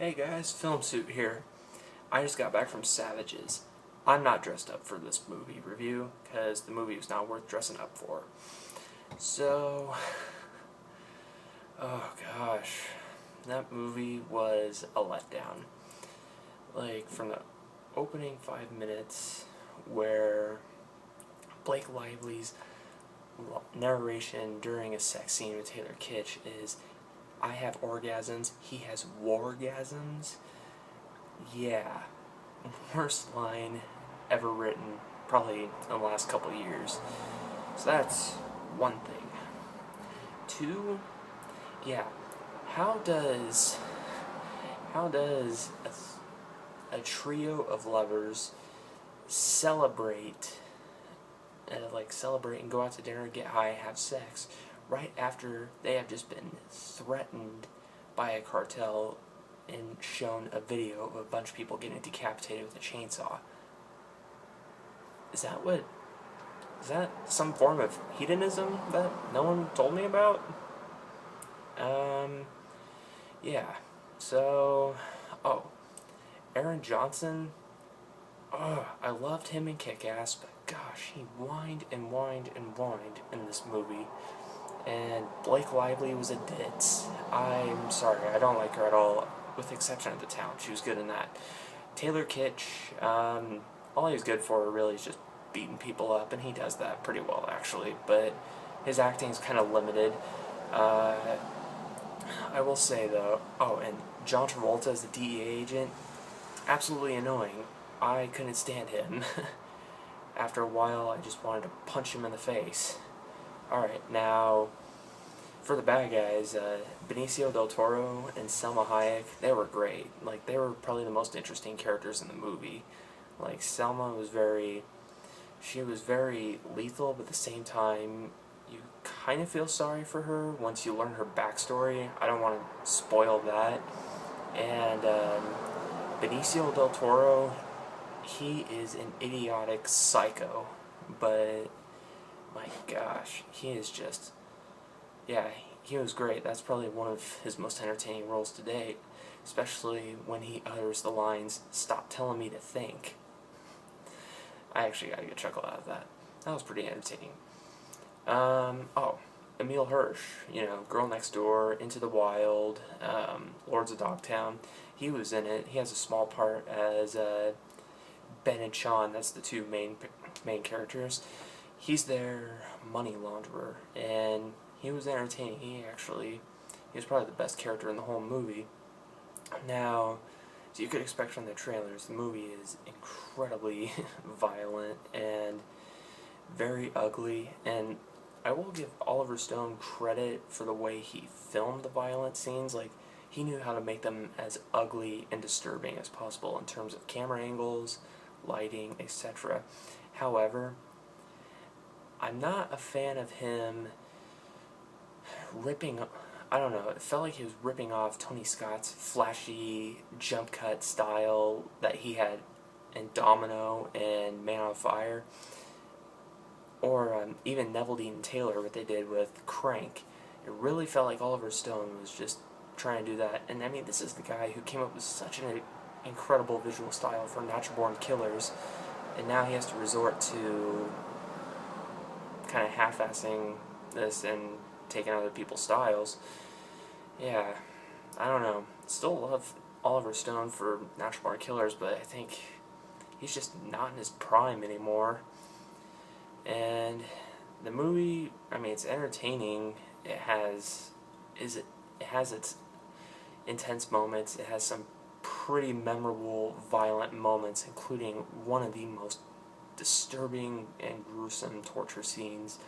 Hey guys, Filmsuit here. I just got back from Savages. I'm not dressed up for this movie review, because the movie was not worth dressing up for. So, oh gosh, that movie was a letdown. Like, from the opening 5 minutes, where Blake Lively's narration during a sex scene with Taylor Kitsch is, I have orgasms, he has wargasms. Yeah, worst line ever written, probably in the last couple of years. So that's one thing. Two, yeah, how does a trio of lovers celebrate and go out to dinner, get high, have sex, right after they have just been threatened by a cartel and shown a video of a bunch of people getting decapitated with a chainsaw? Is that some form of hedonism that no one told me about? Yeah. So, Aaron Johnson, I loved him in Kick-Ass, but gosh, he whined and whined and whined in this movie. And Blake Lively was a ditz. I'm sorry, I don't like her at all, with the exception of the talent. She was good in that. Taylor Kitsch, all he was good for really is just beating people up, and he does that pretty well, actually, but his acting is kind of limited. I will say, though, and John Travolta as the DEA agent, absolutely annoying. I couldn't stand him. After a while, I just wanted to punch him in the face. Alright, now, for the bad guys, Benicio del Toro and Selma Hayek, they were great. Like, they were probably the most interesting characters in the movie. Like, Selma was very lethal, but at the same time, you kind of feel sorry for her once you learn her backstory. I don't want to spoil that. And, Benicio del Toro, he is an idiotic psycho, but my gosh, he is just, yeah, he was great. That's probably one of his most entertaining roles to date, especially when he utters the lines, "Stop telling me to think." I actually got a good chuckle out of that. That was pretty entertaining. Emile Hirsch, Girl Next Door, Into the Wild, Lords of Dogtown. He was in it. He has a small part as Ben and Sean. That's the two main characters. He's their money launderer, and he was entertaining. He was probably the best character in the whole movie. Now, as you could expect from the trailers, the movie is incredibly violent and very ugly, and I will give Oliver Stone credit for the way he filmed the violent scenes. Like, he knew how to make them as ugly and disturbing as possible in terms of camera angles, lighting, etc. However, I'm not a fan of him I don't know, it felt like he was ripping off Tony Scott's flashy jump cut style that he had in Domino and Man on Fire, or even Neville Dean Taylor, what they did with Crank. It really felt like Oliver Stone was just trying to do that, and I mean, this is the guy who came up with such an incredible visual style for Natural Born Killers, and now he has to resort to kind of half-assing this and taking other people's styles. Yeah, I don't know. Still love Oliver Stone for Natural Born Killers, but I think he's just not in his prime anymore. And the movie, I mean, it's entertaining. It has its intense moments. It has some pretty memorable, violent moments, including one of the most disturbing and gruesome torture scenes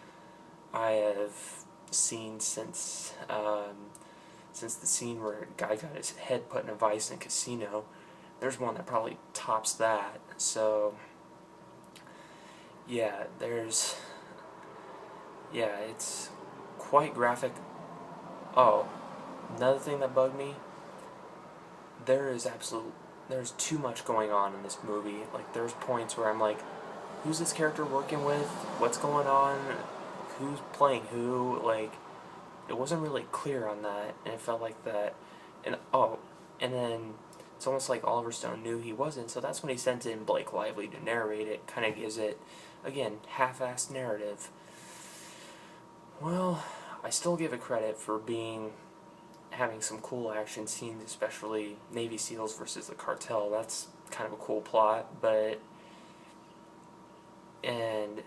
I have seen since the scene where a guy got his head put in a vice in a casino. There's one that probably tops that. So, yeah, it's quite graphic. Oh, another thing that bugged me, there's too much going on in this movie. Like, there's points where I'm like, who's this character working with? What's going on? Who's playing who? Like, it wasn't really clear on that, and it felt like that. And then It's almost like Oliver Stone knew he wasn't, so that's when he sent in Blake Lively to narrate it. Kind of gives it, again, half-assed narrative. Well, I still give it credit for having some cool action scenes, especially Navy SEALs versus the cartel. That's kind of a cool plot, but and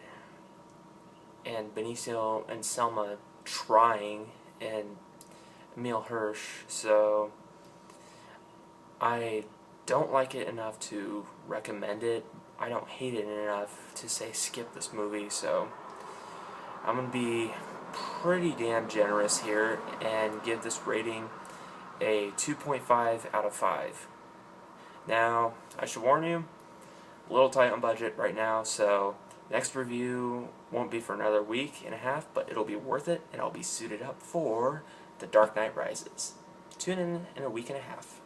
Benicio and Selma trying, and Emile Hirsch, so I don't like it enough to recommend it. I don't hate it enough to say skip this movie, so I'm going to be pretty damn generous here and give this rating a 2.5 out of 5. Now, I should warn you, a little tight on budget right now, so next review won't be for another week and a half, but it'll be worth it, and I'll be suited up for The Dark Knight Rises. Tune in a week and a half.